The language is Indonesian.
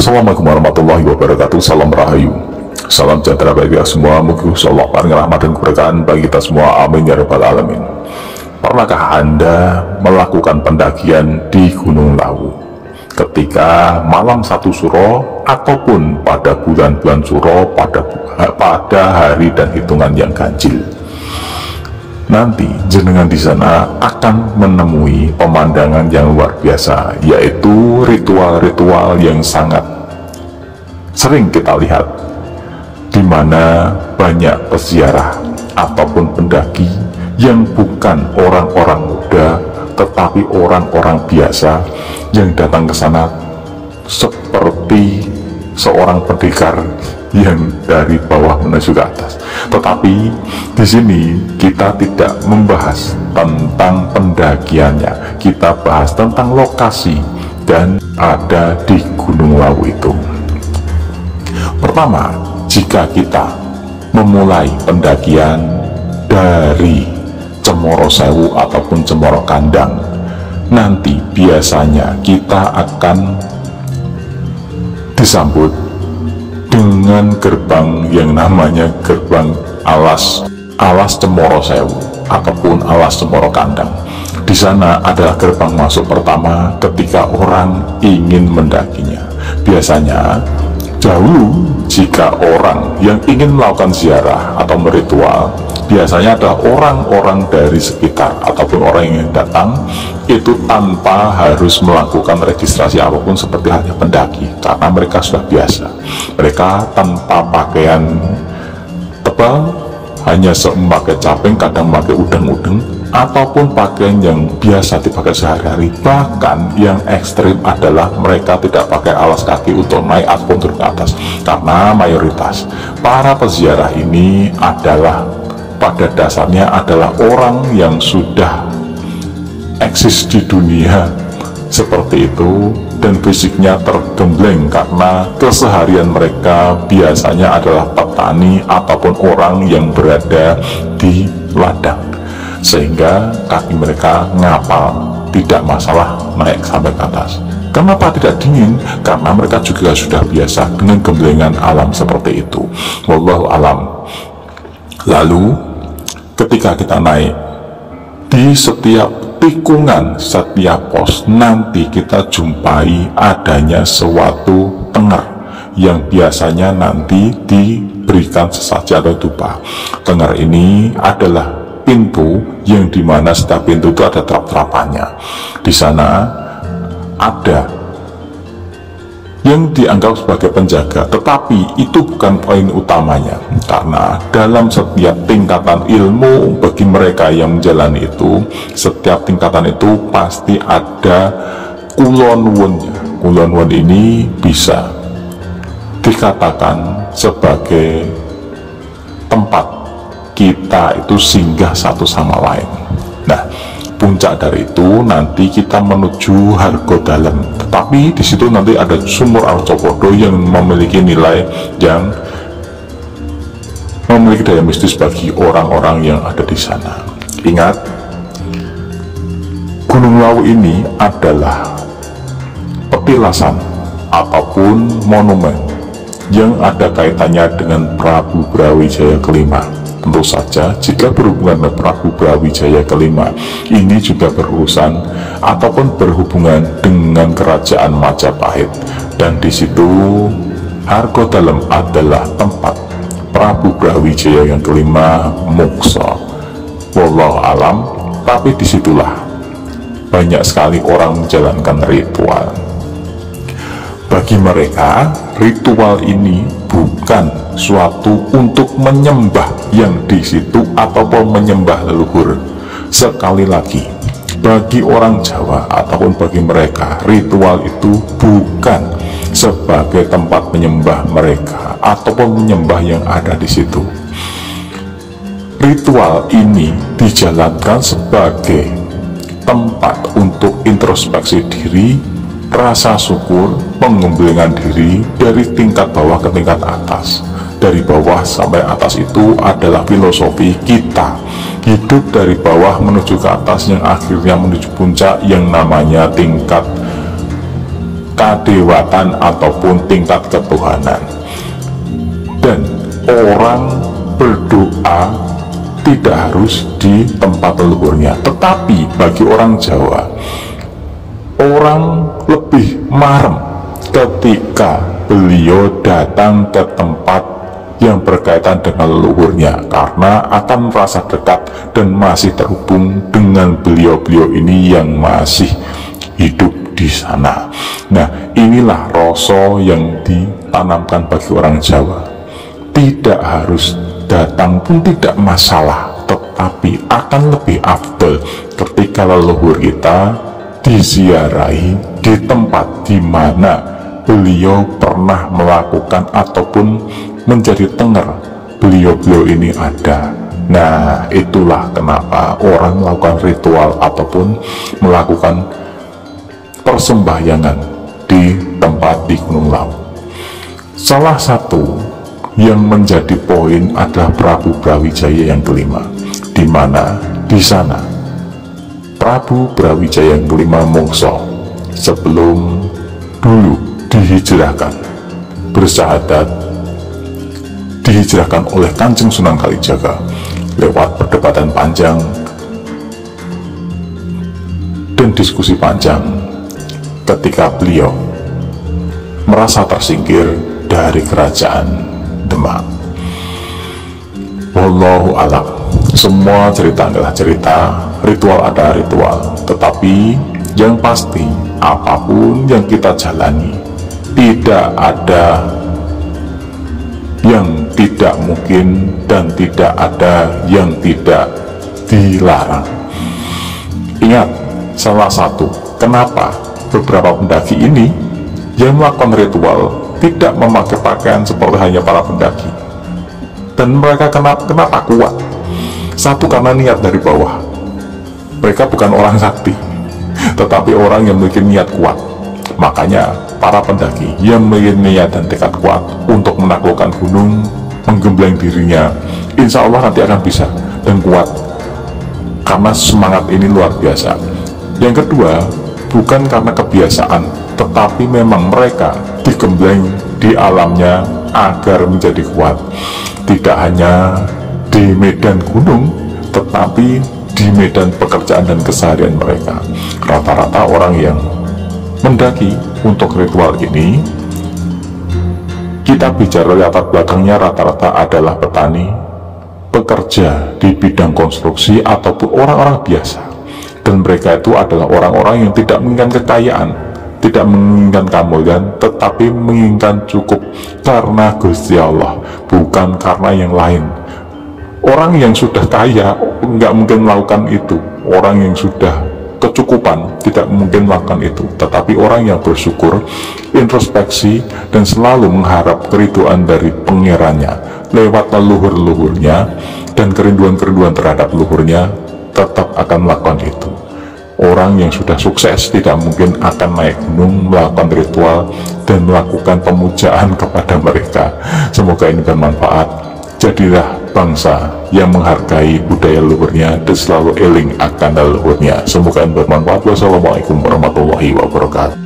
Assalamualaikum warahmatullahi wabarakatuh. Salam rahayu, salam sejahtera bagi kita semua. Moga Allah paling rahmat dan keberkahan bagi kita semua, amin ya rabbal alamin. Pernahkah Anda melakukan pendakian di Gunung Lawu ketika malam 1 Suro ataupun pada bulan-bulan Suro, pada hari dan hitungan yang ganjil? Nanti jenengan di sana akan menemui pemandangan yang luar biasa, yaitu ritual-ritual yang sangat sering kita lihat, di mana banyak peziarah ataupun pendaki yang bukan orang-orang muda, tetapi orang-orang biasa yang datang ke sana seperti seorang pendekar yang dari bawah menuju ke atas. Tetapi di sini kita tidak membahas tentang pendakiannya, kita bahas tentang lokasi dan ada di Gunung Lawu itu. Pertama, jika kita memulai pendakian dari Cemoro Sewu ataupun Cemoro Kandang, nanti biasanya kita akan disambut dengan gerbang yang namanya gerbang alas Cemoro Sewu ataupun alas Cemoro Kandang. Di sana adalah gerbang masuk pertama ketika orang ingin mendakinya. Biasanya dahulu jika orang yang ingin melakukan ziarah atau meritual, biasanya adalah orang-orang dari sekitar ataupun orang yang datang itu tanpa harus melakukan registrasi apapun seperti halnya pendaki, karena mereka sudah biasa. Mereka tanpa pakaian tebal, hanya memakai caping, kadang memakai udeng-udeng ataupun pakaian yang biasa dipakai sehari-hari. Bahkan yang ekstrim adalah mereka tidak pakai alas kaki untuk naik ataupun turun ke atas, karena mayoritas para peziarah ini adalah pada dasarnya adalah orang yang sudah eksis di dunia seperti itu dan fisiknya tergembleng karena keseharian mereka biasanya adalah petani ataupun orang yang berada di ladang, sehingga kaki mereka ngapal, tidak masalah naik sampai ke atas. Kenapa tidak dingin? Karena mereka juga sudah biasa dengan gemblengan alam seperti itu. Wallahu alam. Lalu ketika kita naik, di setiap tikungan, setiap pos, nanti kita jumpai adanya suatu tengar yang biasanya nanti diberikan sesaji atau dupa. Tengar ini adalah pintu yang dimana setiap pintu itu ada trap-trapannya. Di sana ada yang dianggap sebagai penjaga, tetapi itu bukan poin utamanya, karena dalam setiap tingkatan ilmu bagi mereka yang menjalani itu, setiap tingkatan itu pasti ada kulon wunnya. Kulon wun ini bisa dikatakan sebagai tempat kita itu singgah satu sama lain. Nah, puncak dari itu nanti kita menuju Hargodalam, tetapi di situ nanti ada sumur Arcopodo yang memiliki nilai yang memiliki daya mistis bagi orang-orang yang ada di sana. Ingat, Gunung Lawu ini adalah petilasan ataupun monumen yang ada kaitannya dengan Prabu Brawijaya kelima. Tentu saja jika berhubungan dengan Prabu Brawijaya kelima, ini juga berurusan ataupun berhubungan dengan kerajaan Majapahit, dan di situ Hargodalam adalah tempat Prabu Brawijaya yang kelima muksa. Wallahu alam. Tapi disitulah banyak sekali orang menjalankan ritual. Bagi mereka, ritual ini bukan suatu untuk menyembah yang di situ ataupun menyembah leluhur. Sekali lagi, bagi orang Jawa ataupun bagi mereka, ritual itu bukan sebagai tempat menyembah mereka ataupun menyembah yang ada di situ. Ritual ini dijalankan sebagai tempat untuk introspeksi diri, rasa syukur, pengembelengan diri dari tingkat bawah ke tingkat atas. Dari bawah sampai atas itu adalah filosofi kita hidup dari bawah menuju ke atas, yang akhirnya menuju puncak yang namanya tingkat kadewatan ataupun tingkat ketuhanan. Dan orang berdoa tidak harus di tempat leluhurnya, tetapi bagi orang Jawa, orang lebih marem ketika beliau datang ke tempat yang berkaitan dengan leluhurnya, karena akan merasa dekat dan masih terhubung dengan beliau-beliau ini yang masih hidup di sana. Nah, inilah rasa yang ditanamkan bagi orang Jawa. Tidak harus datang pun tidak masalah, tetapi akan lebih afdal ketika leluhur kita diziarahi di tempat di mana beliau pernah melakukan ataupun menjadi tenger beliau-beliau ini ada. Nah, itulah kenapa orang melakukan ritual ataupun melakukan persembahyangan di tempat di Gunung Lawu. Salah satu yang menjadi poin adalah Prabu Brawijaya yang kelima, di mana di sana Prabu Brawijaya yang kelima mongso sebelum dulu dihijrahkan, bersyahadat dihijrahkan oleh Kanjeng Sunan Kalijaga lewat perdebatan panjang dan diskusi panjang ketika beliau merasa tersingkir dari kerajaan Demak. Wallahu alam. Semua cerita adalah cerita, ritual ada ritual, tetapi yang pasti apapun yang kita jalani tidak ada yang tidak mungkin dan tidak ada yang tidak dilarang. Ingat, salah satu kenapa beberapa pendaki ini yang melakukan ritual tidak memakai pakaian seperti hanya para pendaki, dan mereka kenapa kuat? Satu, karena niat dari bawah. Mereka bukan orang sakti, tetapi orang yang memiliki niat kuat. Makanya para pendaki yang memiliki niat dan tekad kuat untuk menaklukkan gunung, menggembleng dirinya, insya Allah nanti akan bisa dan kuat, karena semangat ini luar biasa. Yang kedua, bukan karena kebiasaan, tetapi memang mereka digembleng di alamnya agar menjadi kuat. Tidak hanya di medan gunung, tetapi di medan pekerjaan dan keseharian mereka. Rata-rata orang yang mendaki untuk ritual ini, kita bicara latar belakangnya rata-rata adalah petani, pekerja di bidang konstruksi, ataupun orang-orang biasa. Dan mereka itu adalah orang-orang yang tidak menginginkan kekayaan, tidak menginginkan kemuliaan, tetapi menginginkan cukup karena Gusti Allah, bukan karena yang lain. Orang yang sudah kaya nggak mungkin melakukan itu. Orang yang sudah kecukupan tidak mungkin melakukan itu. Tetapi orang yang bersyukur, introspeksi, dan selalu mengharap keriduan dari pangerannya lewat leluhur-leluhurnya dan kerinduan-kerinduan terhadap leluhurnya, tetap akan melakukan itu. Orang yang sudah sukses tidak mungkin akan naik gunung, melakukan ritual, dan melakukan pemujaan kepada mereka. Semoga ini bermanfaat. Jadilah bangsa yang menghargai budaya leluhurnya dan selalu eling akan leluhurnya. Semoga ini bermanfaat. Wassalamualaikum warahmatullahi wabarakatuh.